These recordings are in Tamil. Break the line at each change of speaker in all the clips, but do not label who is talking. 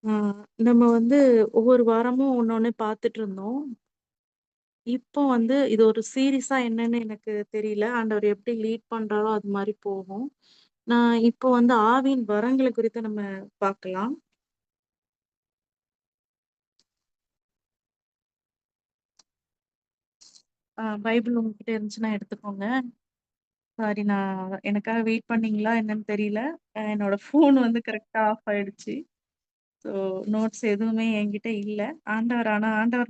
ஆ, நம்ம வந்து ஒவ்வொரு வாரமும் ஒண்ணொண்ணு பார்த்துட்டு இருந்தோம். இப்போ வந்து இது ஒரு சீரிஸா என்னன்னு எனக்கு தெரியல. ஆண்டவர் எப்படி லீட் பண்றாரோ அது மாரி போகும். நான் இப்போ வந்து ஆவியின் வரங்கள குறித்து நம்ம பார்க்கலாம். பைபிள் உங்ககிட்ட இருந்துச்சுன்னா எடுத்துக்கோங்க. சாரி நான் எனக்காக வெயிட் பண்ணீங்களா என்னன்னு தெரியல. என்னோட ஃபோன் வந்து கரெக்ட்டா ஆஃப் ஆயிடுச்சு. ஸோ நோட்ஸ் எதுவுமே என்கிட்ட இல்ல. ஆண்டவர்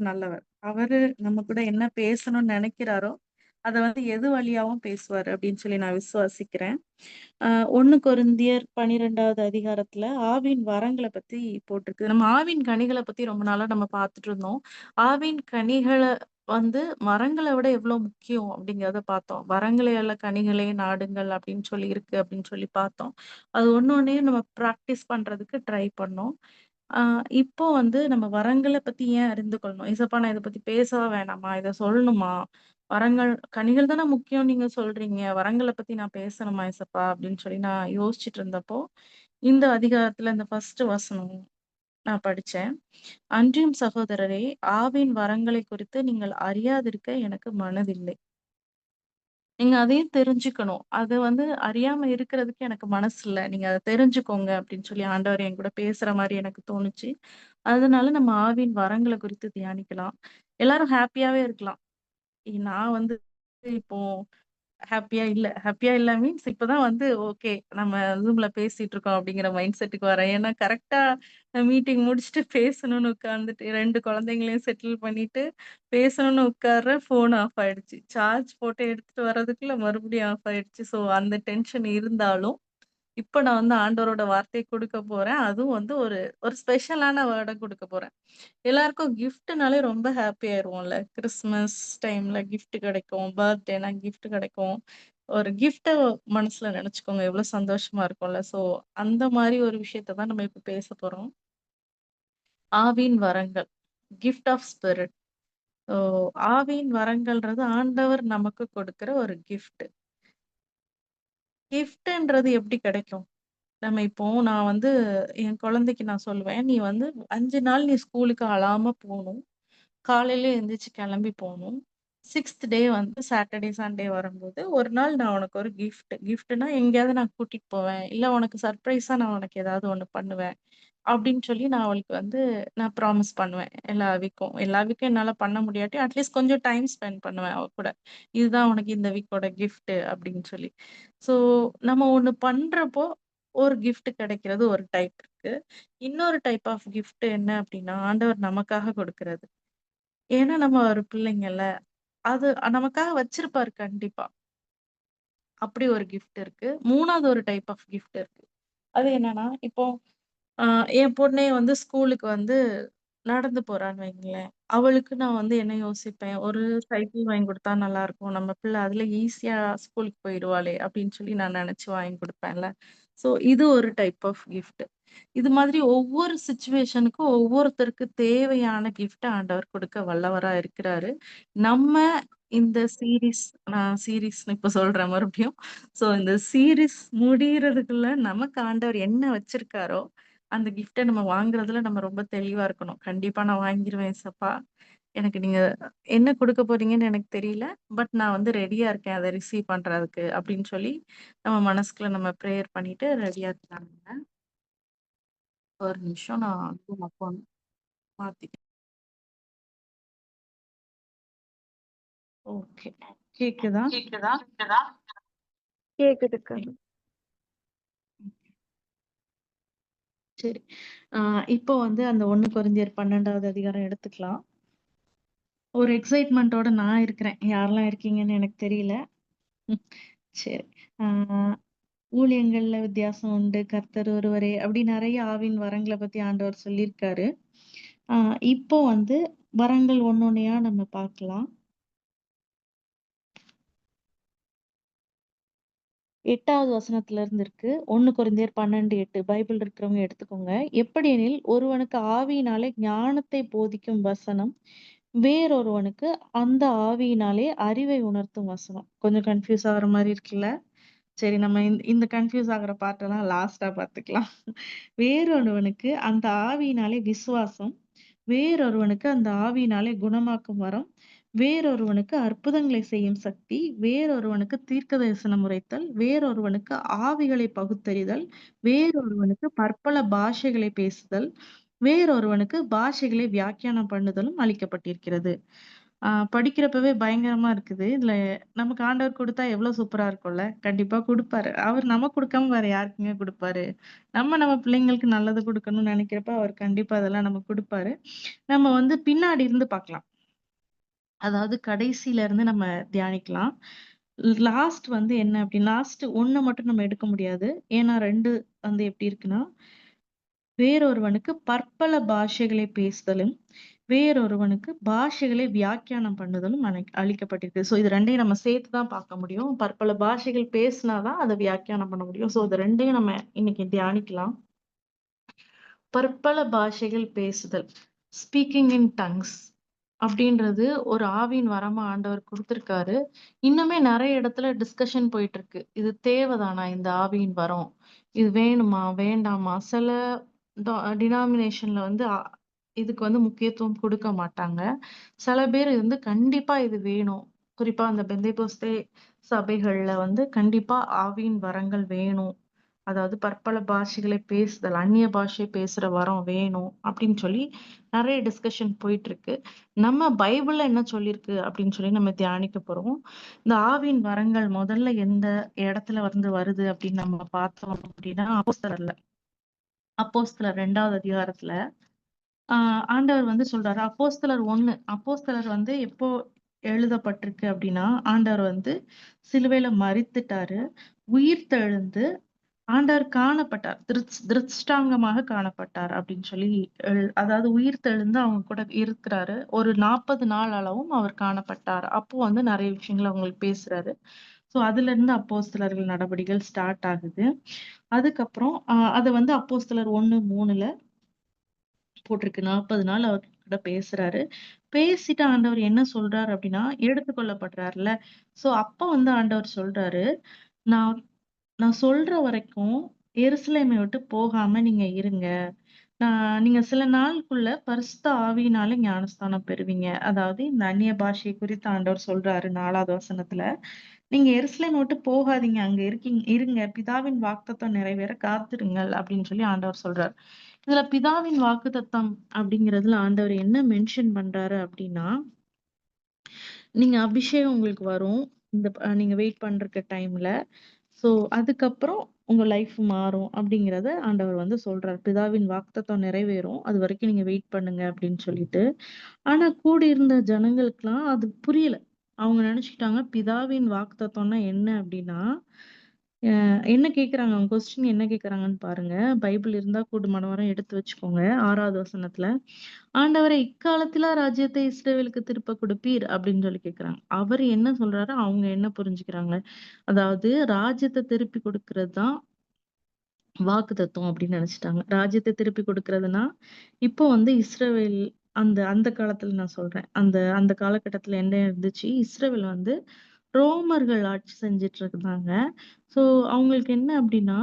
நல்லவர். அவரு நம்ம கூட என்ன பேசணும்னு நெனைக்கிறாரோ, அத வந்து எது வழியாவும் பேசுவாரு அப்படின்னு சொல்லி நான் விசுவாசிக்கிறேன். அ 1 கொரிந்தியர் 12வது அதிகாரத்துல ஆவின் வரங்கள பத்தி போட்டிருக்கு. நம்ம ஆவின் கனிகள பத்தி ரொம்ப நாளா நம்ம பார்த்துட்டு இருந்தோம். ஆவின் கனிகள வந்து மரங்கள விட எவ்ளோ முக்கியம் அப்படிங்கிறத பார்த்தோம். "வரங்களே அல்ல கனிகளே நாடுங்கள்" அப்படின்னு சொல்லி இருக்கு அப்படின்னு சொல்லி பார்த்தோம். அது ஒண்ணொண்ணையும் நம்ம பிராக்டிஸ் பண்றதுக்கு ட்ரை பண்ணோம். ஆ இப்போ வந்து நம்ம வரங்கள பத்தி ஏன் அறிந்து கொள்ளணும்? "ஏசப்பா நான் இத பத்தி பேசவா வேணாமா? இத சொல்லணுமா? வரங்கள் கனிகள் தானே முக்கியம்னு நீங்க சொல்றீங்க. வரங்கள பத்தி நான் பேசணுமா ஏசப்பா?" அப்படின்னு சொல்லி நான் யோசிச்சுட்டு இருந்தப்போ, இந்த அதிகாரத்துல இந்த ஃபர்ஸ்ட் வசனம் நான் படிச்சேன். "அன்றியும் சகோதரரே, ஆவியின் வரங்களைக் குறித்து நீங்கள் அறியாதிருக்க எனக்கு மனதில்லை." நீங்க அதையும் தெரிஞ்சுக்கணும். அது வந்து அறியாம இருக்கிறதுக்கு எனக்கு மனசு இல்ல. நீங்க அத தெரிஞ்சுக்கோங்க அப்படின்னு சொல்லி ஆண்டவர் என்கூட பேசுற மாரி எனக்கு தோணுச்சு. அதனால நம்ம ஆவியின் வரங்கள குறித்து தியானிக்கலாம். எல்லாரும் ஹேப்பியாவே இருக்கலாம். நான் வந்து இப்போ ஹேப்பியா இல்ல மீன்ஸ் இப்பதான் வந்து ஓகே நம்ம Zoomல பேசிட்டு இருக்கோம் அப்படிங்கிற மைண்ட் செட்டுக்கு வரேன். ஏன்னா கரெக்ட்டா மீட்டிங் முடிச்சுட்டு பேசணும்னு உட்கார்ந்துட்டு 2 குழந்தைங்களையும் செட்டில் பண்ணிட்டு பேசணும்னு உட்கார்றேன். ஃபோன் ஆஃப் ஆயிடுச்சு. சார்ஜ் போட்டு எடுத்துட்டு வர்றதுக்குள்ள மறுபடியும் ஆஃப் ஆயிடுச்சு. ஸோ அந்த டென்ஷன் இருந்தாலும் இப்ப நான் வந்து ஆண்டவரோட வார்த்தைய குடுக்க போறேன். அதுவும் வந்து ஒரு ஒரு ஸ்பெஷலான வேர்ட குடுக்க போறேன். எல்லாருக்கும் கிஃப்ட்னாலே ரொம்ப ஹாப்பி ஆயிருவோம்ல. கிறிஸ்மஸ் டைம்ல கிஃப்ட் கிடைக்கும். பர்த்டேனா கிஃப்ட் கிடைக்கும். ஒரு கிஃப்ட்ட மனசுல நெனச்சுக்கோங்க. எவ்ளோ சந்தோஷமா இருக்கும்ல. ஸோ அந்த மாரி ஒரு விஷயத்த தான் நம்ம இப்ப பேச போறோம். ஆவியின் வரங்கள். Gift of spirit. ஸோ ஆவியின் வரங்கள்ன்றது ஆண்டவர் நமக்கு கொடுக்கிற ஒரு கிஃப்ட். கிஃப்ட்ன்றது எப்படி கிடைக்கும்? நம்ம இப்போ நான் வந்து என் குழந்தைக்கு நான் சொல்லுவேன், "நீ வந்து 5 நாள் நீ ஸ்கூலுக்கு அழாம போணும். காலையில எந்திரிச்சு கிளம்பி போணும். 6த் டே வந்து சாட்டர்டே, சண்டே வரும்போது, ஒரு நாள் நான் உனக்கு ஒரு கிஃப்ட்னா எங்கேயாவது நான் கூட்டிட்டு போவேன். இல்ல உனக்கு சர்ப்ரைஸா நான் உனக்கு ஏதாவது ஒண்ணு பண்ணுவேன்." அப்படின்னு சொல்லி நான் அவளுக்கு வந்து நான் ப்ராமிஸ் பண்ணுவேன். எல்லா வீக்கும். எல்லா வீக்கும் என்னால பண்ண முடியாட்டி, அட்லீஸ்ட் கொஞ்சம் டைம் ஸ்பெண்ட் பண்ணுவேன் அவ கூட. "இதுதான் உனக்கு இந்த வீக்கோட கிஃப்ட்" அப்படின்னு சொல்லி. ஸோ நம்ம ஒண்ணு பண்றப்போ, ஒரு கிஃப்ட் கிடைக்கிறது ஒரு டைப் இருக்கு. இன்னொரு டைப் ஆஃப் கிஃப்ட் என்ன அப்படின்னா, ஆண்டவர் நமக்காக கொடுக்கிறது. ஏன்னா நம்ம ஒரு பிள்ளைங்கல்ல. அது நமக்காக வச்சிருப்பாரு கண்டிப்பா. அப்படி ஒரு கிஃப்ட் இருக்கு. 3வது ஒரு டைப் ஆஃப் கிஃப்ட் இருக்கு. அது என்னன்னா, இப்போ அ என் பொண்ணே வந்து ஸ்கூலுக்கு வந்து நடந்து போறான்னு வைங்களேன். அவளுக்கு நான் வந்து என்ன யோசிப்பேன், ஒரு சைக்கிள் வாங்கி குடுத்தா நல்லாருக்கும். நம்ம பிள்ளை அதுல ஈஸியா ஸ்கூலுக்கு போயிருவாளே! அப்படின்னு சொல்லி நான் நெனச்சு வாங்கி குடுப்பேன்ல. ஸோ இது ஒரு டைப் ஆஃப் கிஃப்ட். இது மாதிரி ஒவ்வொரு சிச்சுவேஷனுக்கும் ஒவ்வொருத்தருக்கு தேவையான கிஃப்ட்ட ஆண்டவர் கொடுக்க வல்லவரா இருக்கிறாரு. நம்ம இந்த சீரிஸ் நான் சீரிஸ்ன்னு இப்ப சொல்றேன் மறுபடியும். ஸோ இந்த சீரிஸ் முடியறதுக்குள்ள நமக்கு ஆண்டவர் என்ன வச்சிருக்காரோ, அந்த கிஃப்ட்ட நம்ம வாங்குறதுல நம்ம ரொம்ப தெளிவா இருக்கணும். கண்டிப்பா நான் வாங்கிருவேன் ஏசப்பா. எனக்கு நீங்க என்ன குடுக்க போறீங்கன்னு எனக்கு தெரியல. பட் நான் வந்து ரெடியா இருக்கேன் அத ரிசீவ் பண்றதுக்கு அப்படின்னு சொல்லி நம்ம மனசுக்குள்ள நம்ம பிரேயர் பண்ணிட்டு ரெடியா இருக்கலாங்க. ஒரு நிமிஷம் நான் Zoom அக்கவுண்ட் மாத்திக்கிறேன். ஓகே. கேக்குதா?
கேக்குதுக்கா.
சரி. சரி. ஆ இப்போ வந்து அந்த 1 கொரிந்தியர் 12வது அதிகாரம் எடுத்துக்கலாம். ஒரு எக்ஸைட்மென்ட்டோட நான் இருக்கிறேன். யாரெல்லாம் இருக்கீங்கன்னு எனக்கு தெரியல. ம். சரி. ஆ ஊழியங்கள்ல வித்தியாசம் உண்டு. கர்த்தர் ஒருவரே அப்படி நெறைய ஆவின் வரங்கள பத்தி ஆண்டவர் சொல்லியிருக்காரு. ஆ இப்போ வந்து வரங்கள் ஒண்ணொண்ணையா நம்ம பார்க்கலாம். 8வது வசனத்துல இருந்து இருக்கு. 1 கொரிந்தியர் 12:8 பைபிள் இருக்கிறவங்க எடுத்துக்கோங்க. எப்படியெனில் ஒருவனுக்கு ஆவியினாலே ஞானத்தை போதிக்கும் வசனம், வேறொருவனுக்கு அந்த ஆவியினாலே அறிவை உணர்த்தும் வசனம். கொஞ்சம் கன்ஃப்யூஸ் ஆகுற மாரி இருக்குல்ல? சரி நம்ம இந்த கன்ஃப்யூஸ் ஆகுற பார்ட்டெல்லாம் லாஸ்ட்டா பார்த்துக்கலாம். வேறொருவனுக்கு அந்த ஆவியினாலே விசுவாசம், வேறொருவனுக்கு அந்த ஆவியினாலே குணமாக்கும் வரம், வேறொருவனுக்கு அற்புதங்களை செய்யும் சக்தி, வேறொருவனுக்கு தீர்க்கதரிசனம் உரைத்தல், வேறொருவனுக்கு ஆவிகளை பகுத்தறிதல், வேறொருவனுக்கு பற்பல பாஷைகளை பேசுதல், வேறொருவனுக்கு பாஷைகளை வியாக்கியானம் பண்ணுதலும் அளிக்கப்பட்டிருக்கிறது. படிக்கிறப்பவே பயங்கரமா இருக்குது. இதுல நமக்கு ஆண்டவர் குடுத்தா எவ்ளோ சூப்பரா இருக்கும்ல. கண்டிப்பா குடுப்பாரு. அவர் நமக்கு குடுக்காம வேற யாருக்குங்க குடுப்பாரு? நம்ம பிள்ளைங்களுக்கு நல்லது குடுக்கணும்னு நெனைக்கிறப்ப, அவர் கண்டிப்பா அதெல்லாம் நமக்கு குடுப்பாரு. நம்ம வந்து பின்னாடி இருந்து பார்க்கலாம். அதாவது கடைசில இருந்து நம்ம தியானிக்கலாம். லாஸ்ட் வந்து என்ன அப்டின்னா, லாஸ்ட் 1 மட்டும் நம்ம எடுக்க முடியாது. ஏன்னா 2 வந்து எப்டி இருக்குன்னா, வேறொருவனுக்கு பற்பல பாஷைகளை பேசுதலும், வேறொருவனுக்கு பாஷைகளை வியாக்கியானம் பண்ணுதலும் அளிக்கப்பட்டிருக்கு. ஸோ இது 2யும் நம்ம சேர்த்து தான் பார்க்க முடியும். பற்பல பாஷைகள் பேசினா தான் அத வியாக்கியானம் பண்ண முடியும். ஸோ இது 2யும் நம்ம இன்னைக்கு தியானிக்கலாம். பற்பல பாஷைகள் பேசுதல், ஸ்பீக்கிங் இன் டங்ஸ் அப்படின்றது ஒரு ஆவியின் வரமா ஆண்டவர் குடுத்திருக்காரு. இன்னுமே நெறைய இடத்துல டிஸ்கஷன் போயிட்டு இருக்கு. இது தேவைதானா இந்த ஆவியின் வரம்? இது வேணுமா? வேண்டாமா? சில டினாமினேஷன்ல வந்து இதுக்கு வந்து முக்கியத்துவம் குடுக்க மாட்டாங்க. சில பேர் வந்து கண்டிப்பா இது வேணும். குறிப்பா அந்த பெந்தேகோஸ்தே சபைகள்ல வந்து கண்டிப்பா ஆவியின் வரங்கள் வேணும். அதாவது பற்பல பாஷைகளை பேசுதல், அந்நிய பாஷை பேசுற வரம் வேணும் அப்படின்னு சொல்லி நெறைய டிஸ்கஷன் போயிட்டு இருக்கு. நம்ம பைபிள்ல என்ன சொல்லியிருக்கு அப்படின்னு சொல்லி நம்ம தியானிக்க போறோம். இந்த ஆவியின் வரங்கள் முதல்ல எந்த இடத்துல வந்து வருது அப்படின்னு நம்ம பார்த்தோம் அப்படின்னா, அப்போஸ்தலர் 2வது அதிகாரத்துல ஆண்டவர் வந்து சொல்றாரு. அப்போஸ்தலர் வந்து எப்போ எழுதப்பட்டிருக்கு அப்படின்னா, ஆண்டவர் வந்து சிலுவையில மரித்துட்டாரு. உயிர்த்தெழுந்து ஆண்டவர் காணப்பட்டார். திருஷ்டாங்கமாக காணப்பட்டார் அப்படின்னு சொல்லி அதாவது உயிர்த்தெழுந்து அவங்க கூட இருக்கிறாரு. ஒரு 40 நாள் அளவும் அவர் காணப்பட்டார். அப்போ வந்து நெறைய விஷயங்கள அவங்களுக்கு பேசுறாரு. ஸோ அதிலிருந்து அப்போஸ்தலர்கள் நடபடிகள் ஸ்டார்ட் ஆகுது. அதுக்கப்புறம் அத வந்து அப்போஸ்தலர் 1:3ல போட்டிருக்கு. 40 நாள் அவர் கூட பேசுறாரு. பேசிட்டு ஆண்டவர் என்ன சொல்றாரு அப்படின்னா, எடுத்துக் கொள்ளப்படுறார்ல. சோ அப்ப வந்து ஆண்டவர் சொல்றாரு, நான் நான் சொல்ற வரைக்கும் எருசலேமை விட்டு போகாம நீங்க இருங்க. நீங்க சில நாளுக்குள்ள பரிசுத்த ஆவியினால ஞானஸ்தானம் பெறுவீங்க. அதாவது இந்த அந்நிய பாஷை குறித்து ஆண்டவர் சொல்றாரு 4வது வசனத்துல. நீங்க எருசலேம் விட்டு போகாதீங்க. அங்க இருங்க. பிதாவின் வாக்குத்தத்தம் நிறைவேற காத்திருங்கள் அப்படின்னு சொல்லி ஆண்டவர் சொல்றாரு. இதுல பிதாவின் வாக்குத்தத்தம் அப்படிங்கிறதுல ஆண்டவர் என்ன மென்ஷன் பண்றாரு அப்படின்னா, நீங்க அபிஷேகம் உங்களுக்கு வரும். இந்த நீங்க வெயிட் பண்றக்க டைம்ல. சோ அதுக்கப்புறம் உங்க லைஃப் மாறும் அப்படிங்கிறத ஆண்டவர் வந்து சொல்றாரு. பிதாவின் வாக்குத்தத்தம் நிறைவேறும். அதுவரைக்கும் நீங்க வெயிட் பண்ணுங்க அப்படின்னு சொல்லிட்டு. ஆனா கூடியிருந்த ஜனங்களுக்குலாம் அது புரியல. அவங்க நினைச்சுக்கிட்டாங்க பிதாவின் வாக்குத்தத்தம்னா என்ன அப்படின்னா, என்ன கேட்குறாங்க? அவங்க கொஸ்டின் என்ன கேட்குறாங்கன்னு பாருங்க. பைபிள் இருந்தா கூடுமானவரை எடுத்து வச்சுக்கோங்க. 6வது வசனத்துல. ஆண்டவரே இக்காலத்திலா ராஜ்யத்தை இஸ்ரவேலுக்கு திருப்ப கொடுப்பீர் அப்படின்னு சொல்லி கேட்குறாங்க. அவரு என்ன சொல்றாரு? அவங்க என்ன புரிஞ்சுக்கிறாங்க? அதாவது ராஜ்யத்த திருப்பி கொடுக்கிறது தான் வாக்குத்தத்தம் அப்படின்னு நினைச்சுட்டாங்க. ராஜ்யத்த திருப்பி கொடுக்கிறதுனா, இப்போ வந்து இஸ்ரவேல் அந்த அந்த காலத்துல நான் சொல்றேன். அந்த அந்த காலகட்டத்துல என்ன இருந்துச்சு? இஸ்ரவேல் வந்து ரோமர்கள் ஆட்சி செஞ்சுட்டு இருந்தாங்க. ஸோ அவங்களுக்கு என்ன அப்படின்னா,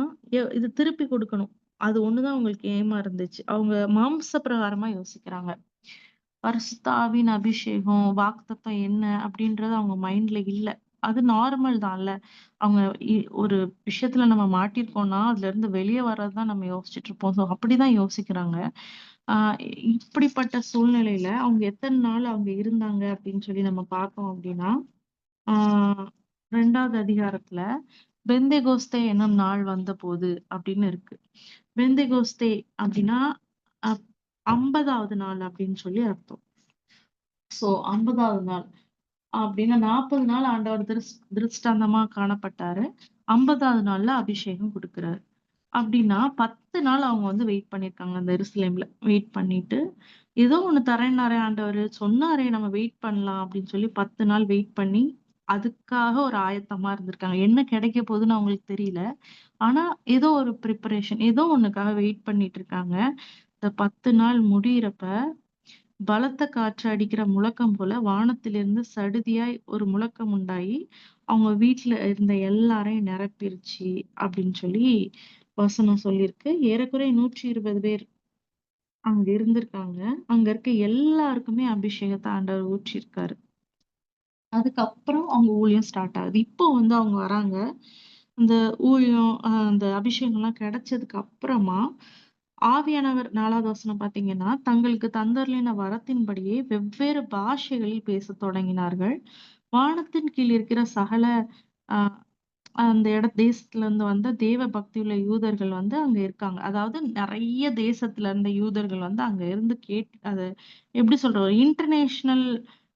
இது திருப்பி குடுக்கணும். அது ஒண்ணுதான் அவங்களுக்கு எய்மா இருந்துச்சு. அவங்க மாம்ச பிரகாரமா யோசிக்கிறாங்க. பரிசுத்த ஆவியின் அபிஷேகம், வாக்குத்தத்தம் என்ன அப்படின்றது அவங்க மைண்ட்ல இல்ல. அது நார்மல் தான்ல. அவங்க ஒரு விஷயத்துல நம்ம மாட்டியிருக்கோம்னா, அதுலருந்து வெளிய வர்றது தான் நம்ம யோசிச்சுட்டு இருப்போம். ஸோ அப்படிதான் யோசிக்கிறாங்க. ஆ இப்படிப்பட்ட சூழ்நிலையில அவங்க எத்தன நாள் அவங்க இருந்தாங்க அப்படின்னு சொல்லி நம்ம பார்த்தோம் அப்படின்னா, ஆ 2வது அதிகாரத்துல பெந்தெகோஸ்தே என்னும் நாள் வந்தபோது அப்படின்னு இருக்கு. பெந்தெகோஸ்தே அப்படின்னா, அ 50வது நாள் அப்படின்னு சொல்லி அர்த்தம். சோ 50வது நாள் அப்டின்னா 40 நாள் ஆண்டவர் திருஷ்டாந்தமா காணப்பட்டாரு. 50வது நாள்ல அபிஷேகம் குடுக்குறாரு. அப்டின்னா 10 நாள் அவங்க வந்து வெயிட் பண்ணியிருக்காங்க அந்த எருசலேம்ல. வெயிட் பண்ணிட்டு, ஏதோ ஒண்ணு தரேன்னாரே ஆண்டவரு, சொன்னாரே நம்ம வெயிட் பண்ணலாம் அப்டின்னு சொல்லி 10 நாள் வெயிட் பண்ணி, அதுக்காக ஒரு ஆயத்தமா இருந்திருக்காங்க. என்ன கிடைக்க போதுன்னு அவங்களுக்கு தெரியல. ஆனா ஏதோ ஒரு பிரிப்பரேஷன் ஏதோ ஒண்ணுக்காக வெயிட் பண்ணிட்டு இருக்காங்க. இந்த 10 நாள் முடியிறப்ப பலத்த காற்று அடிக்கிற முழக்கம் போல வானத்திலிருந்து சடுதியாய் ஒரு முழக்கம் உண்டாயி, அவங்க வீட்ல இருந்த எல்லாரையும் நிரப்பிருச்சு அப்படின்னு சொல்லி வசனம் சொல்லியிருக்கு. ஏறக்குறைய 120 பேர் அங்க இருந்திருக்காங்க. அங்க இருக்க எல்லாருக்குமே அபிஷேகத்த ஆண்டவர் ஊற்றியிருக்காரு. அதுக்கப்புறம் அவங்க ஊழியம் ஸ்டார்ட் ஆகுது. இப்போ வந்து அவங்க வராங்க. அந்த ஊழியம் அந்த அபிஷேகம்லாம் கிடைச்சதுக்கு அப்புறமா, ஆவியானவர் 4வது வசனம் பார்த்தீங்கன்னா, தங்களுக்கு தந்தருளின வரத்தின்படியே வெவ்வேறு பாஷைகளில் பேசத் தொடங்கினார்கள். வானத்தின் கீழ் இருக்கிற சகல அ அந்த தேசத்துல இருந்து வந்த தேவ பக்தியுள்ள யூதர்கள் வந்து அங்க இருக்காங்க. அதாவது நெறைய தேசத்துல இருந்த யூதர்கள் வந்து அங்க இருந்து அத எப்படி சொல்றது? ஒரு இன்டர்நேஷனல்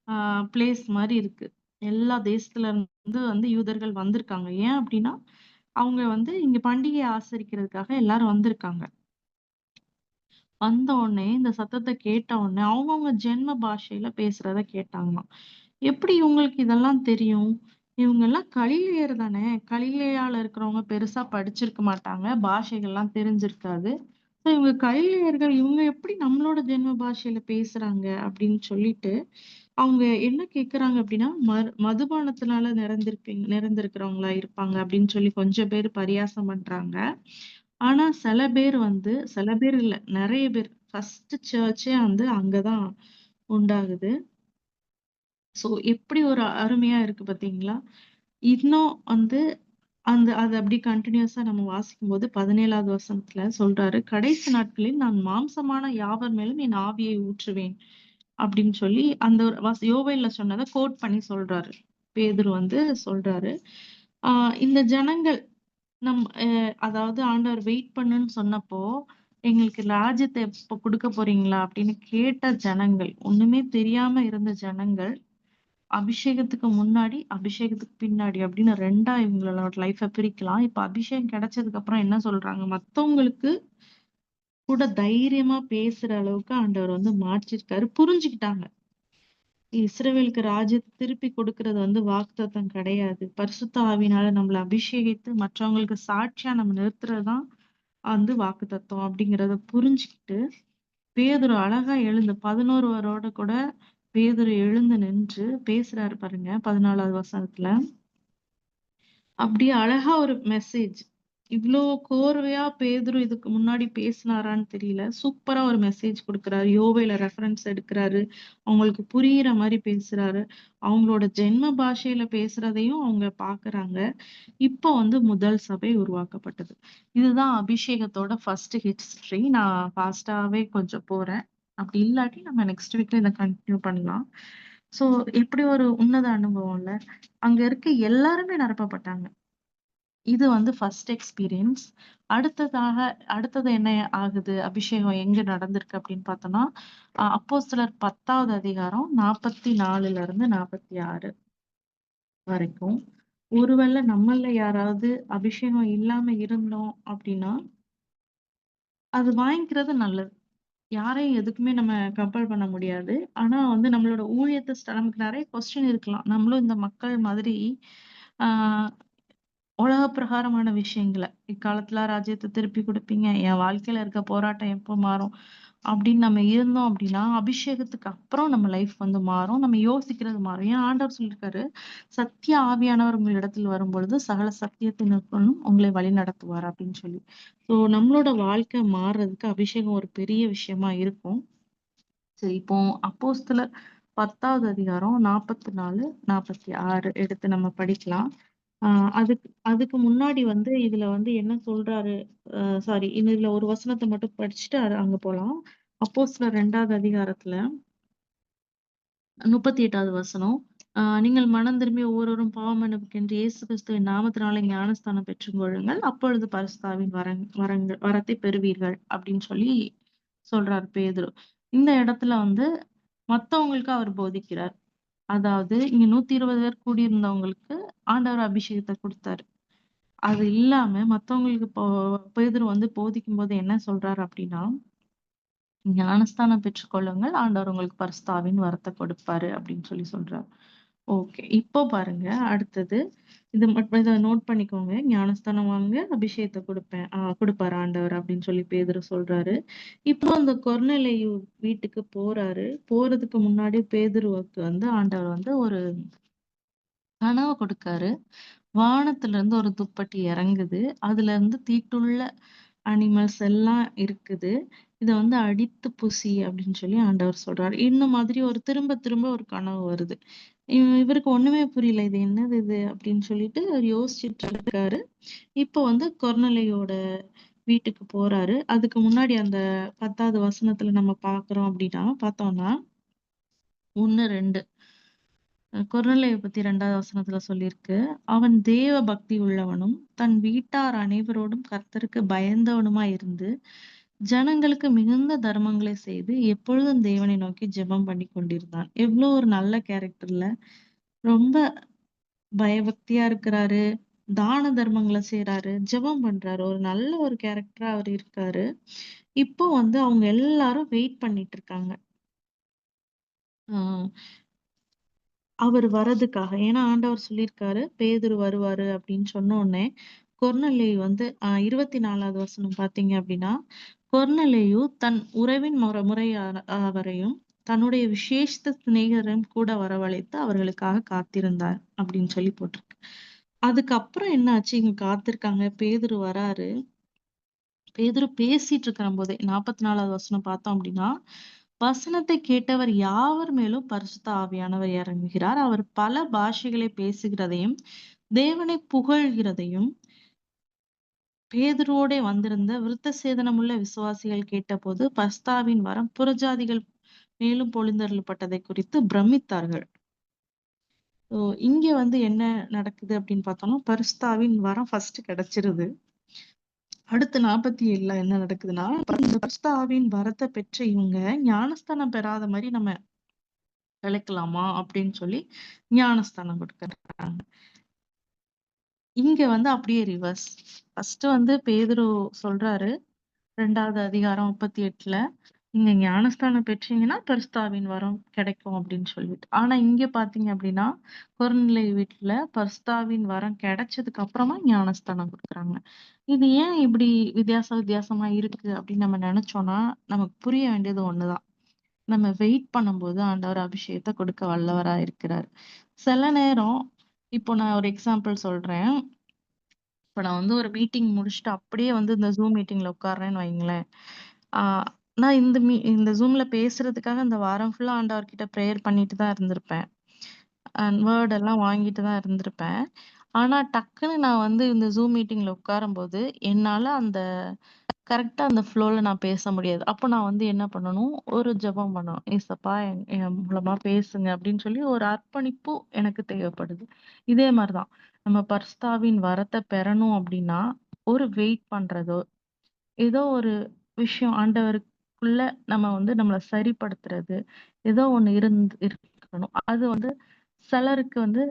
அ பிளேஸ் மாரி இருக்கு. எல்லா தேசத்துல இருந்து வந்து யூதர்கள் வந்திருக்காங்க. ஏன் அப்டின்னா, அவங்க வந்து இங்க பண்டிகைய ஆசரிக்கிறதுக்காக எல்லாரும் வந்திருக்காங்க. வந்த உடனே இந்த சத்தத்த கேட்ட உடனே அவங்கவங்க ஜென்ம பாஷையில பேசுறத கேட்டாங்களாம். எப்படி இவங்களுக்கு இதெல்லாம் தெரியும்? இவங்கலாம் கலிலேயர் தானே! கலிலேயால இருக்கிறவங்க பெருசா படிச்சிருக்க மாட்டாங்க. பாஷைகள்லாம் தெரிஞ்சிருக்காது. இவங்க கலிலேயர்கள் இவங்க எப்படி நம்மளோட ஜென்ம பாஷையில பேசுறாங்க? அப்படின்னு சொல்லிட்டு, அவங்க என்ன கேட்கறாங்க அப்படின்னா, மதுபானத்தினால நிறைந்திருக்கிறவங்களா இருப்பாங்க அப்படின்னு சொல்லி கொஞ்சம் பேர் பரியாசம் பண்றாங்க. ஆனா சில பேர் இல்ல, நெறைய பேர் ஃபர்ஸ்ட் சர்ச்சே வந்து அங்க தான் உண்டாகுது. எப்படி ஒரு அருமையா இருக்கு பார்த்தீங்களா? இன்னும் வந்து அது அப்படியே கன்டினியூஸா நம்ம வாசிக்கும்போது 17வது வசனத்துல சொல்றாரு, "கடைசி நாட்களில் நான் மாம்சமான யாவர் மேலும் என் ஆவியை ஊற்றுவேன்." அப்படின்னு சொல்லி அந்த ஒரு யோவேல்ல சொன்னத கோட் பண்ணி சொல்றாரு. பேதுரு வந்து சொல்றாரு. ஆ இந்த ஜனங்கள் அதாவது ஆண்டவர் வெயிட் பண்ணுன்னு சொன்னப்போ, "எங்களுக்கு ராஜ்யத்த எப்ப குடுக்க போறீங்களா?" அப்படின்னு கேட்ட ஜனங்கள், ஒண்ணுமே தெரியாம இருந்த ஜனங்கள், அபிஷேகத்துக்கு முன்னாடி, அபிஷேகத்துக்கு பின்னாடி அப்படின்னு 2ஆ இவங்களோட லைஃப்ப பிரிக்கலாம். இப்ப அபிஷேகம் கிடைச்சதுக்கு அப்புறம் என்ன சொல்றாங்க? மத்தவங்களுக்கு கூட தைரியமா பேசுற அளவுக்கு ஆண்டவர் வந்து மாற்றிருக்காரு. புரிஞ்சுக்கிட்டாங்க. இஸ்ரவேலுக்கு ராஜ்யத்த திருப்பி கொடுக்கிறது வந்து வாக்குத்தத்தம் கிடையாது. பரிசுத்த ஆவியினால நம்மள அபிஷேகித்து மற்றவங்களுக்கு சாட்சியா நம்ம நிறுத்துறது தான் வந்து வாக்குத்தத்தம் அப்படிங்கிறத புரிஞ்சுக்கிட்டு, பேதுரு அழகா எழுந்து 11 கூட பேதுரு எழுந்து நின்று பேசுறாரு பாருங்க 14வது வசனத்துல. அப்படியே அழகா ஒரு மெசேஜ். இவ்ளோ கோர்வையா பேதுரு இதுக்கு முன்னாடி பேசினாரான்னு தெரியல. சூப்பரா ஒரு மெசேஜ் குடுக்குறாரு. யோவேல ரெஃபரன்ஸ் எடுக்குறாரு. அவங்களுக்கு புரியிற மாரி பேசுறாரு. அவங்களோட ஜென்ம பாஷையில பேசுறதையும் அவங்க பாக்குறாங்க. இப்போ வந்து முதல் சபை உருவாக்கப்பட்டது. இதுதான் அபிஷேகத்தோட ஃபர்ஸ்ட் ஹிஸ்டரி. நான் ஃபாஸ்ட்டாவே கொஞ்சம் போறேன். அப்படி இல்லாட்டி நம்ம நெக்ஸ்ட் வீக்ல இத கன்டின்யூ பண்ணலாம். ஸோ எப்படி ஒரு உன்னத அனுபவம்ல. அங்க இருக்க எல்லாருமே நிரப்பப்பட்டாங்க. இது வந்து ஃபர்ஸ்ட் எக்ஸ்பீரியன்ஸ். அடுத்தது என்ன ஆகுது? அபிஷேகம் எங்க நடந்திருக்கு அப்படின்னு பார்த்தோம்னா, அப்போஸ்தலர் 10வது அதிகாரம் 44ல இருந்து 46 வரைக்கும். ஒருவேள நம்மள்ல யாராவது அபிஷேகம் இல்லாம இருந்தோம் அப்படின்னா, அது வாங்கிக்கிறது நல்லது. யாரையும் எதுக்குமே நம்ம கம்பல் பண்ண முடியாது. ஆனா வந்து நம்மளோட ஊழியத்த நமக்கு நெறைய கொஸ்டின் இருக்கலாம். நம்மளும் இந்த மக்கள் மாதிரி ஆ உலக பிரகாரமான விஷயங்கள, இக்காலத்துல ராஜ்யத்த திருப்பி குடுப்பீங்க. என் வாழ்க்கையில இருக்க போராட்டம் எப்போ மாறும்? அப்படின்னு நம்ம இருந்தோம் அப்படின்னா, அபிஷேகத்துக்கு அப்புறம் நம்ம லைஃப் வந்து மாறும். நம்ம யோசிக்கிறது மாறும். ஏன் ஆண்டவர் சொல்லியிருக்காரு, "சத்திய ஆவியானவர் உங்களிடத்தில் வரும்பொழுது, சகல சத்தியத்தினுள்ளும் உங்களை வழிநடத்துவார்" அப்படின்னு சொல்லி. ஸோ நம்மளோட வாழ்க்கை மாறுறதுக்கு அபிஷேகம் ஒரு பெரிய விஷயமா இருக்கும். சரி, இப்போ அப்போஸ்தலர் 10வது அதிகாரம் 44, 46 எடுத்து நம்ம படிக்கலாம். ஆ அதுக்கு அதுக்கு முன்னாடி வந்து இதுல வந்து என்ன சொல்றாரு? சாரி, இதுல ஒரு வசனத்த மட்டும் படிச்சுட்டு அங்க போலாம். அப்போஸ்தலர் 2வது அதிகாரத்துல 38வது வசனம். நீங்கள் மனம் திரும்பி ஒவ்வொருவரும் பாவ மன்னிப்புக்கென்று இயேசு கிறிஸ்துவின் நாமத்தினாலே ஞானஸ்தானம் பெற்றுக் கொள்ளுங்கள். அப்பொழுது பரிசுத்த வரத்தை பெறுவீர்கள் அப்படின்னு சொல்லி சொல்றாரு பேதுரு. இந்த இடத்துல வந்து மத்தவங்களுக்கு அவர் போதிக்கிறார். அதாவது இங்க 120 பேர் கூடியிருந்தவங்களுக்கு ஆண்டவர் அபிஷேகத்த குடுத்தாரு. அது இல்லாம மத்தவங்களுக்கு இப்போ பேதுரு வந்து போதிக்கும்போது என்ன சொல்றாரு அப்படின்னா, ஞானஸ்தானம் பெற்றுக்கொள்ளுங்கள். ஆண்டவர் உங்களுக்கு பரிசுத்த ஆவியின் வரத்த கொடுப்பாரு அப்படின்னு சொல்லி சொல்றாரு. ஓகே. இப்போ பாருங்க அடுத்தது. இத நோட் பண்ணிக்கோங்க. ஞானஸ்தானம் வாங்க, அபிஷேகத்த குடுப்பேன். குடுப்பாரு ஆண்டவர் அப்படின்னு சொல்லி பேதுரு சொல்றாரு. இப்போ அந்த கொர்நேலியு வீட்டுக்கு போறாரு. போறதுக்கு முன்னாடி பேதுருவுக்கு வந்து ஆண்டவர் வந்து ஒரு கனவு கொடுக்காரு. வானத்துல இருந்து ஒரு துப்பட்டி இறங்குது. அதுலருந்து தீட்டுள்ள அனிமல்ஸ் எல்லாம் இருக்குது. இத வந்து அடித்து புசி அப்படின்னு சொல்லி ஆண்டவர் சொல்றாரு. இந்த மாதிரி ஒரு திரும்ப திரும்ப ஒரு கனவு வருது. இவருக்கு ஒண்ணுமே புரியல. இது என்னது இது? அப்படின்னு சொல்லிட்டு அவர் யோசிச்சுட்டு இருக்காரு. இப்போ வந்து கொர்நேலியோட வீட்டுக்கு போறாரு. அதுக்கு முன்னாடி அந்த 10வது வசனத்துல நம்ம பார்த்தோம்னா 1, 2 கொர்நேலிய பத்தி 2வது வசனத்துல சொல்லியிருக்கு. அவன் தேவ பக்தி உள்ளவனும், தன் வீட்டார் அனைவரோடும் கர்த்தருக்கு பயந்தவனுமாய் இருந்து, ஜனங்களுக்கு மிகுந்த தர்மங்களை செய்து, எப்பொழுதும் தேவனை நோக்கி ஜெபம் பண்ணிக் கொண்டிருந்தான். எவ்ளோ ஒரு நல்ல கேரக்டர்ல. ரொம்ப பயபக்தியா இருக்கிறாரு. தான தர்மங்கள செய்றாரு. ஜெபம் பண்றாரு. ஒரு நல்ல ஒரு கேரக்டரா அவரு இருக்காரு. இப்போ வந்து அவங்க எல்லாரும் வெயிட் பண்ணிட்டு இருக்காங்க. ஆ அவரு வர்றதுக்காக. ஏன்னா ஆண்டவர் சொல்லியிருக்காரு, பேதுரு வருவாரு அப்படின்னு சொன்ன உடனே, கொர்நேலியு வந்து 24வது வசனம் பார்த்தீங்க அப்படின்னா, கொர்நேலியு தன் உறவின் முறையாவரையும், தன்னுடைய விசேஷித்த சிநேகிதரையும் கூட வரவழைத்து அவர்களுக்காக காத்திருந்தார் அப்படின்னு சொல்லி போட்டிருக்கு. அதுக்கப்புறம் என்ன ஆச்சு? இங்க காத்திருக்காங்க. பேதுரு வராரு. பேதுரு பேசிட்டு இருக்கிறம்போதே 44வது வசனம் பார்த்தோம் அப்படின்னா, வசனத்தை கேட்டவர் யாவர் மேலும் பரிசுத்த ஆவியானவர் இறங்குகிறார். அவர் பல பாஷைகளை பேசுகிறதையும், தேவனை புகழ்கிறதையும் பேதுருவோடே வந்திருந்த விருத்தசேதனமுள்ள விசுவாசிகள் கேட்டபோது, பஸ்தாவின் வரம் புறஜாதிகள் மேலும் பொழிந்தருளப்பட்டதைக் குறித்து பிரமித்தார்கள். ஸோ இங்க வந்து என்ன நடக்குது அப்படின்னு பார்த்தோம்னா, பரிசுத்தாவின் வரம் ஃபர்ஸ்ட் கிடைச்சிருது. அடுத்து 47ல என்ன நடக்குதுன்னா, இந்த பரிசுத்த ஆவியின் வரத்த பெற்ற இவங்க ஞானஸ்தானம் பெறாத மாரி நம்ம பிழைக்கலாமா? அப்படின்னு சொல்லி ஞானஸ்தானம் கொடுக்குறாங்க. இங்க வந்து அப்படியே ரிவர்ஸ். ஃபர்ஸ்ட் வந்து பேதுரு சொல்றாரு 2வது அதிகாரம் 38ல, நீங்க ஞானஸ்தானம் பெற்றீங்கன்னா பரிசுத்த ஆவியின் வரம் கிடைக்கும் அப்படின்னு சொல்லிட்டு. ஆனா இங்க பார்த்தீங்க அப்படின்னா, கொர்நேலியு வீட்ல பரிசுத்த ஆவியின் வரம் கிடைச்சதுக்கு அப்புறமா ஞானஸ்தானம் குடுக்குறாங்க. இது ஏன் இப்படி வித்தியாசமா இருக்கு அப்படின்னு நம்ம நினைச்சோம்னா, நமக்கு புரிய வேண்டியது ஒண்ணுதான். நம்ம வெயிட் பண்ணும்போது ஆண்டவர் அபிஷேகத்த கொடுக்க வல்லவரா இருக்கிறார். சில நேரம் இப்போ நான் ஒரு எக்ஸாம்பிள் சொல்றேன். இப்ப நான் வந்து ஒரு மீட்டிங் முடிச்சுட்டு அப்படியே வந்து இந்த Zoom மீட்டிங்ல உட்கார்றேன்னு வைங்களேன். ஆ நான் இந்த Zoomல பேசுறதுக்காக இந்த வாரம் ஃபுல்லா ஆண்டவர்கிட்ட பிரேயர் பண்ணிட்டு தான் இருந்திருப்பேன். வேர்ட் எல்லாம் வாங்கிட்டு தான் இருந்திருப்பேன். ஆனா டக்குன்னு நான் வந்து இந்த Zoom மீட்டிங்ல உட்காரும்போது, என்னால அந்த கரெக்ட்டா அந்த ஃப்ளோல நான் பேச முடியாது. அப்போ நான் வந்து என்ன பண்ணணும், ஒரு ஜெபம் பண்ணணும். "ஏசப்பா என் என் மூலமா பேசுங்க" அப்படின்னு சொல்லி ஒரு அர்ப்பணிப்பு எனக்கு தேவைப்படுது. இதே மாரி தான். நம்ம பரிசுத்தாவின் வரத்த பெறணும் அப்படின்னா, ஒரு வெயிட் பண்றதோ, ஏதோ ஒரு விஷயம் ஆண்டவருக்குள்ள நம்ம வந்து நம்மள சரிப்படுத்துறது, ஏதோ ஒண்ணு இருக்கணும். அது வந்து சிலருக்கு வந்து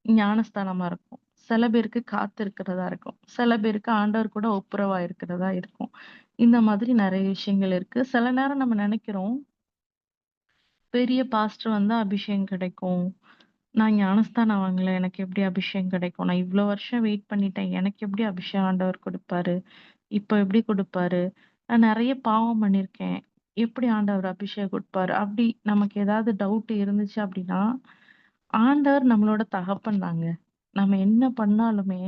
ஞானஸ்தானமா இருக்கும். சில பேருக்கு காத்திருக்கிறதா இருக்கும். சில பேருக்கு ஆண்டவர் கூட ஒப்புரவா இருக்கிறதா இருக்கும். இந்த மாதிரி நெறைய விஷயங்கள் இருக்கு. சில நேரம் நம்ம நெனைக்கிறோம், பெரிய பாஸ்டர் வந்தா அபிஷேகம் கிடைக்கும். நான் ஞானஸ்தானம் வாங்கல. எனக்கு எப்படி அபிஷேகம் கிடைக்கும்? நான் இவ்ளோ வருஷம் வெயிட் பண்ணிட்டேன். எனக்கு எப்படி அபிஷேகம் ஆண்டவர் குடுப்பாரு? இப்ப எப்படி குடுப்பாரு? நான் நெறைய பாவம் பண்ணியிருக்கேன். எப்படி ஆண்டவர் அபிஷேகம் குடுப்பாரு? அப்படி நமக்கு ஏதாவது டவுட் இருந்துச்சு அப்படின்னா, ஆண்டவர் நம்மளோட தகப்பன் தாங்க. நம்ம என்ன பண்ணாலுமே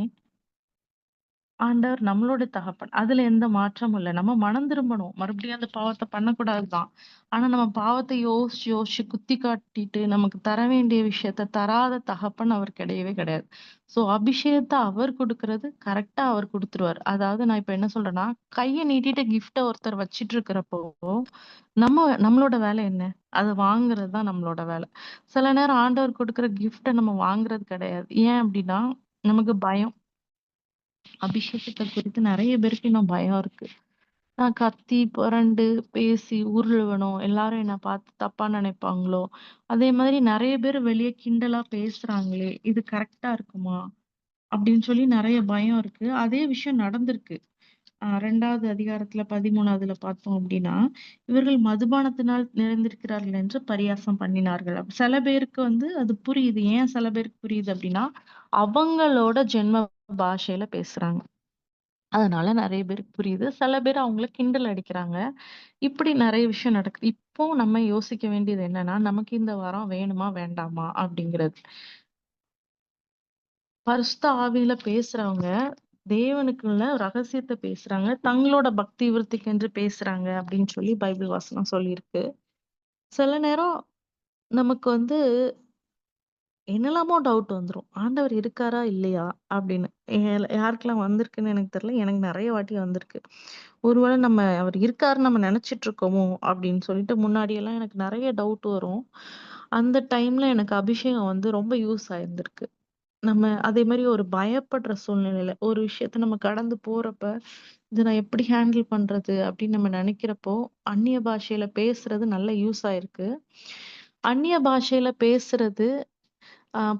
ஆண்டவர் நம்மளோட தகப்பன். அதுல எந்த மாற்றமும் இல்ல. நம்ம மனம் திரும்பணும். மறுபடியும் அந்த பாவத்த பண்ணக்கூடாது தான். ஆனா நம்ம பாவத்த யோசிச்சு, யோசிச்சு குத்தி காட்டிட்டு, நமக்கு தர வேண்டிய விஷயத்த தராத தகப்பன் அவர் கிடையவே கிடையாது. ஸோ அபிஷேகத்த அவர் குடுக்குறது கரெக்ட்டா அவர் குடுத்துருவாரு. அதாவது நான் இப்ப என்ன சொல்றேன்னா, கைய நீட்டிட்டு கிஃப்ட்ட ஒருத்தர் வச்சுட்டு இருக்கிறப்போ, நம்மளோட வேலை என்ன? அத வாங்குறது தான் நம்மளோட வேலை. சில நேரம் ஆண்டவர் குடுக்குற கிஃப்ட்ட நம்ம வாங்குறது கிடையாது. ஏன் அப்டின்னா, நமக்கு பயம். அபிஷேகத்த குறித்து நெறைய பேருக்கு இன்னும் பயம் இருக்கு. நான் கத்தி, புரண்டு, பேசி உருளுவனோ, எல்லாரும் என்ன பார்த்து தப்பா நினைப்பாங்களோ, அதே மாதிரி நெறைய பேர் வெளிய கிண்டலா பேசுறாங்களே, இது கரெக்ட்டா இருக்குமா? அப்படின்னு சொல்லி நெறைய பயம் இருக்கு. அதே விஷயம் நடந்திருக்கு. 2வது அதிகாரத்துல 13வதுல பார்த்தோம் அப்டின்னா, இவர்கள் மதுபானத்தினால் நிறைந்திருக்கிறார்கள் என்று பரியாசம் பண்ணினார்கள். சில பேருக்கு வந்து அது புரியுது. ஏன் சில பேருக்கு புரியுது அப்டின்னா, அவங்களோட ஜென்ம பாஷையில பேசுறாங்க. அதனால நெறைய பேருக்கு புரியுது. சில பேர் அவங்கள கிண்டல் அடிக்கிறாங்க. இப்படி நெறைய விஷயம் நடக்குது. இப்போ நம்ம யோசிக்க வேண்டியது என்னன்னா, நமக்கு இந்த வரம் வேணுமா? வேண்டாமா? அப்படிங்கிறது. பரிசுத்த ஆவியில பேசுறவங்க, தேவனுக்குள்ள ரகசியத்த பேசுறாங்க. தங்களோட பக்தி விருத்திக்கென்று பேசுறாங்க அப்படின்னு சொல்லி பைபிள் வசனம் சொல்லியிருக்கு. சில நேரம் நமக்கு வந்து என்னலாமோ டவுட் வந்துரும். ஆண்டவர் இருக்காரா? இல்லையா? அப்படின்னு. யாருக்கெல்லாம் வந்திருக்குன்னு எனக்கு தெரியல. எனக்கு நெறைய வாட்டி வந்திருக்கு. ஒருவேள நம்ம அவர் இருக்காருன்னு நம்ம நெனச்சுட்டு இருக்கோமோ! அப்படின்னு சொல்லிட்டு முன்னாடியெல்லாம் எனக்கு நெறைய டவுட் வரும். அந்த டைம்ல எனக்கு அபிஷேகம் வந்து ரொம்ப யூஸ் ஆயிருந்திருக்கு. நம்ம அதே மாரி ஒரு பயப்படுற சூழ்நிலையில, ஒரு விஷயத்த நம்ம கடந்து போறப்ப, இத நான் எப்படி ஹேண்டில் பண்றது? அப்படின்னு நம்ம நெனைக்கிறப்போ, அந்நிய பாஷையில பேசுறது நல்ல யூஸ் ஆயிருக்கு. அந்நிய பாஷையில பேசுறது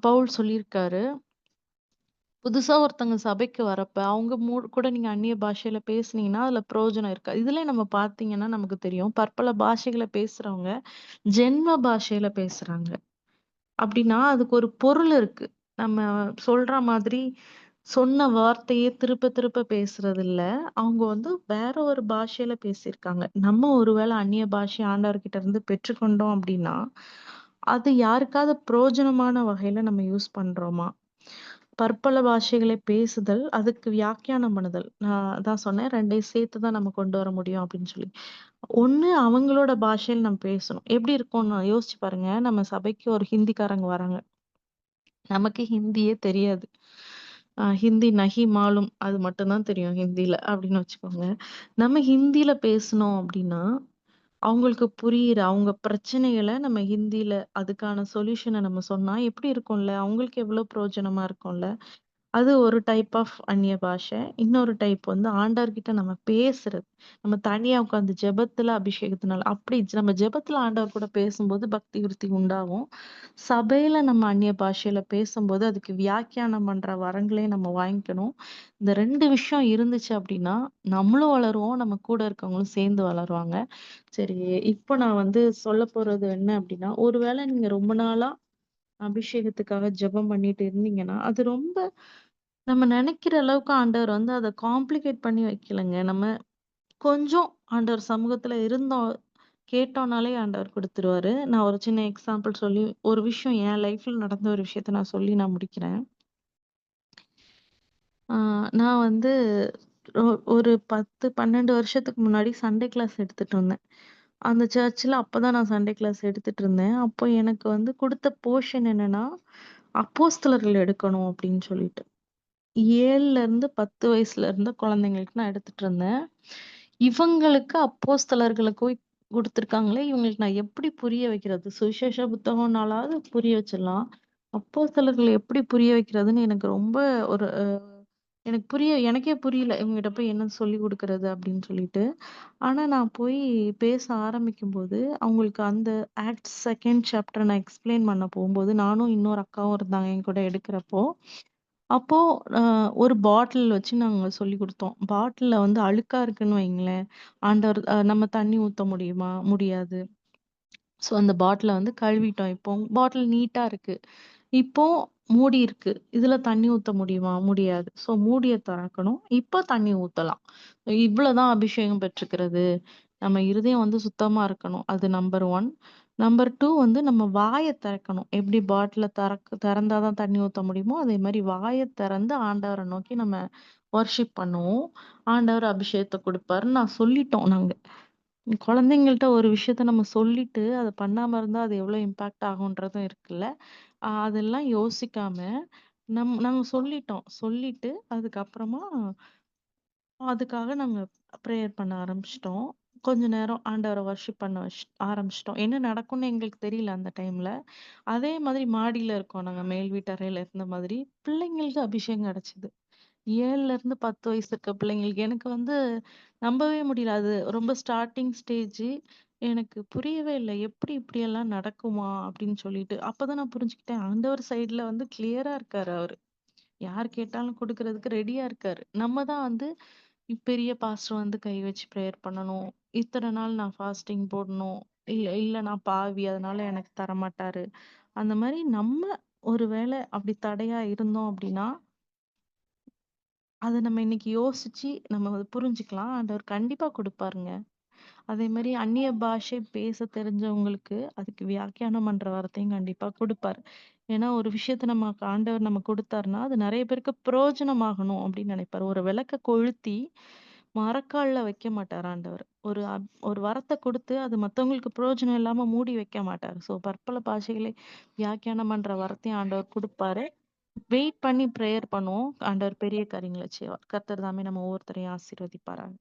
பவுல் சொல்லியிருக்காரு. புதுசா ஒருத்தவங்க சபைக்கு வரப்ப, அவங்க கூட நீங்க அந்நிய பாஷையில பேசுனீங்கன்னா, அதுல பிரயோஜனம் இருக்காது. இதுலயே நம்ம பார்த்தீங்கன்னா நமக்கு தெரியும். பற்பல பாஷைகள பேசுறவங்க, ஜென்ம பாஷையில பேசுறாங்க. அப்டின்னா, அதுக்கு ஒரு பொருள் இருக்கு. நம்ம சொல்ற மாதிரி சொன்ன வார்த்தையே திருப்ப திருப்ப பேசுறது இல்ல. அவங்க வந்து வேற ஒரு பாஷையில பேசியிருக்காங்க. நம்ம ஒருவேள அந்நிய பாஷை ஆண்டவர்கிட்ட இருந்து பெற்றுக்கொண்டோம் அப்டின்னா, அது யாருக்காவது பிரயோஜனமான வகையில நம்ம யூஸ் பண்றோமா? பற்பல பாஷைகளை பேசுதல், அதுக்கு வியாக்கியானம் பண்ணுதல். நான் அதான் சொன்னேன் 2யும் சேர்த்து தான் நம்ம கொண்டு வர முடியும் அப்படின்னு சொல்லி. ஒண்ணு அவங்களோட பாஷையில நம்ம பேசணும். எப்படி இருக்கும்னு யோசிச்சு பாருங்க. நம்ம சபைக்கு ஒரு ஹிந்திக்காரங்க வராங்க. நமக்கு ஹிந்தியே தெரியாது. ஹிந்தி நஹி மாலும் அது மட்டும் தான் தெரியும் ஹிந்தில அப்படின்னு வச்சுக்கோங்க. நம்ம ஹிந்தில பேசுனோம் அப்படின்னா, அவங்களுக்கு புரியிற அவங்க பிரச்சனைகள நம்ம ஹிந்தில அதுக்கான சொல்யூஷன நம்ம சொன்னா எப்படி இருக்கும்ல? அவங்களுக்கு எவ்வளோ பிரயோஜனமா இருக்கும்ல? அது ஒரு டைப் ஆஃப் அந்நிய பாஷை. இன்னொரு டைப் வந்து ஆண்டவர்கிட்ட நம்ம பேசுறது. நம்ம தனியா உட்கார்ந்து ஜெபத்துல, அபிஷேகத்தினால அப்படி நம்ம ஜெபத்துல ஆண்டவர் கூட பேசும்போது பக்தி விருத்தி உண்டாகும். சபையில நம்ம அந்நிய பாஷையில பேசும்போது, அதுக்கு வியாக்கியானம் பண்ற வரங்களையும் நம்ம வாங்கிக்கணும். இந்த 2 விஷயம் இருந்துச்சு அப்படின்னா, நம்மளும் வளருவோம், நம்ம கூட இருக்கவங்களும் சேர்ந்து வளருவாங்க. சரி, இப்போ நான் வந்து சொல்லப் போறது என்ன அப்படின்னா, ஒருவேளை நீங்க ரொம்ப நாளா அபிஷேகத்துக்காக ஜெபம் பண்ணிட்டு இருந்தீங்கன்னா, அது ரொம்ப நம்ம நெனைக்கிற அளவுக்கு ஆண்டவர் வந்து அத காம்ப்ளிகேட் பண்ணி வைக்கலங்க. நம்ம கொஞ்சம் ஆண்டவர் சமூகத்துல இருந்தோம் கேட்டோம்னாலே ஆண்டவர் குடுத்துருவாரு. நான் ஒரு சின்ன எக்ஸாம்பிள் சொல்லி ஒரு விஷயம் என் லைஃப்ல நடந்த ஒரு விஷயத்த நான் சொல்லி நான் முடிக்கிறேன். ஆ நான் வந்து ஒரு 10, 12 வருஷத்துக்கு முன்னாடி சண்டே கிளாஸ் எடுத்துட்டு இருந்தேன். அந்த சர்ச்ல அப்பதான் நான் சண்டே கிளாஸ் எடுத்துட்டு இருந்தேன். அப்போ எனக்கு வந்து குடுத்த போர்ஷன் என்னன்னா, அப்போஸ்தலர்கள் எடுக்கணும் அப்படின்னு சொல்லிட்டு. 7ல இருந்து 10 வயசுல இருந்த குழந்தைங்களுக்கு நான் எடுத்துட்டு இருந்தேன். இவங்களுக்கு அப்போஸ்தலர்களுக்கு குடுத்துருக்காங்களே, இவங்களுக்கு நான் எப்படி புரிய வைக்கிறது? சுவிசேஷ புத்தகம்னாலாவது புரிய வச்சிடலாம். அப்போஸ்தலர்கள எப்படி புரிய வைக்கிறதுன்னு எனக்கு ரொம்ப ஒரு எனக்கு எனக்கே புரியல. இவங்ககிட்ட போய் என்ன சொல்லிக் குடுக்குறது அப்படின்னு சொல்லிட்டு. ஆனா நான் போய் பேச ஆரம்பிக்கும்போது, அவங்களுக்கு அந்த ஆக்ட்ஸ் 2ண்ட் சாப்டர் நான் எக்ஸ்ப்ளைன் பண்ண போம்போது, நானும் இன்னொரு அக்காவும் இருந்தாங்க என் கூட எடுக்கிறப்போ, அப்போ அ ஒரு பாட்டில் வச்சு நாங்க சொல்லிக் குடுத்தோம். பாட்டில்ல வந்து அழுக்கா இருக்குன்னு வைங்களேன், ஆண்டவர் நம்ம தண்ணி ஊத்த முடியுமா? முடியாது. ஸோ அந்த பாட்டில வந்து கழுவிட்டோம் இப்போ. பாட்டில் நீட்டா இருக்கு. இப்போ மூடி இருக்கு. இதுல தண்ணி ஊத்த முடியுமா? முடியாது. ஸோ மூடிய தொறக்கணும். இப்போ தண்ணி ஊத்தலாம். இவ்வளோதான் அபிஷேகம் பெற்றுக்கிறது. நம்ம இருதயம் வந்து சுத்தமா இருக்கணும். அது நம்பர் 1. நம்பர் 2 வந்து நம்ம வாய திறக்கணும். எப்படி பாட்டில திறந்தா தான் தண்ணி ஊத்த முடியுமோ, அதே மாரி வாய திறந்து ஆண்டவர நோக்கி நம்ம வொர்ஷிப் பண்ணுவோம். ஆண்டவர் அபிஷேகத்த குடுப்பாருன்னு நான் சொல்லிட்டோம் நாங்க. குழந்தைங்கள்ட்ட ஒரு விஷயத்த நம்ம சொல்லிட்டு, அத பண்ணாம இருந்தா அது எவ்வளோ இம்பாக்ட் ஆகுன்றதும் இருக்குல்ல. அதெல்லாம் யோசிக்காம, நாங்க சொல்லிட்டோம். சொல்லிட்டு அதுக்கப்புறமா அதுக்காக நாங்க பிரேயர் பண்ண ஆரம்பிச்சுட்டோம். கொஞ்ச நேரம் ஆண்டவர வொர்ஷிப் பண்ண ஆரம்பிச்சுட்டோம். என்ன நடக்கும்னு எங்களுக்கு தெரியல அந்த டைம்ல. அதே மாதிரி மாடியில இருக்கோம் நாங்க மேல் வீட்டறையில இருந்த மாதிரி. பிள்ளைங்களுக்கு அபிஷேகம் கிடைச்சது. 7ல இருந்து 10 வயசு இருக்க பிள்ளைங்களுக்கு எனக்கு வந்து நம்பவே முடியல. அது ரொம்ப ஸ்டார்ட்டிங் ஸ்டேஜ். எனக்கு புரியவே இல்ல. எப்படி இப்படியெல்லாம் நடக்குமா? அப்படின்னு சொல்லிட்டு. அப்பதான் நான் புரிஞ்சுக்கிட்டேன். ஆண்டவர் சைடுல வந்து கிளியரா இருக்காரு அவரு. யார் கேட்டாலும் குடுக்குறதுக்கு ரெடியா இருக்காரு. நம்ம தான் வந்து
பெரிய பாஸ்டர் வந்து கை வச்சு ப்ரேயர் பண்ணணும். இத்தன நாள் நான் ஃபாஸ்டிங் போடணும். இல்ல இல்ல நான் பாவி அதனால எனக்கு தரமாட்டாரு. அந்த மாரி நம்ம ஒரு வேள அப்படி தடையா இருந்தோம் அப்படின்னா, அத நம்ம இன்னைக்கு யோசிச்சு நம்ம அத புரிஞ்சுக்கலாம். ஆண்டவர் கண்டிப்பா குடுப்பாருங்க. அதே மாரி அந்நிய பாஷை பேச தெரிஞ்சவங்களுக்கு, அதுக்கு வியாக்கியானம் பண்ற வார்த்தையும் கண்டிப்பா குடுப்பாரு. ஏன்னா, ஒரு விஷயத்த ஆண்டவர் நமக்கு குடுத்தாருன்னா, அது நெறைய பேருக்கு பிரயோஜனமாகணும் அப்படின்னு நெனைப்பாரு. ஒரு விளக்க கொளுத்தி மரக்கால்ல வைக்க மாட்டாரு ஆண்டவர். ஒரு வரத்த குடுத்து, அது மத்தவங்களுக்கு பிரயோஜனம் இல்லாம மூடி வைக்க மாட்டாரு. ஸோ, பற்பல பாஷைகளை வியாக்கியானம் பண்ற வரத்தையும் ஆண்டவர் குடுப்பாரு. வெயிட் பண்ணி பிரேயர் பண்ணுவோம். ஆண்டவர் பெரிய காரியங்கள செய்வார். கர்த்தர் தாமே நம்ம ஒவ்வொருத்தரையும் ஆசீர்வதிப்பாராக.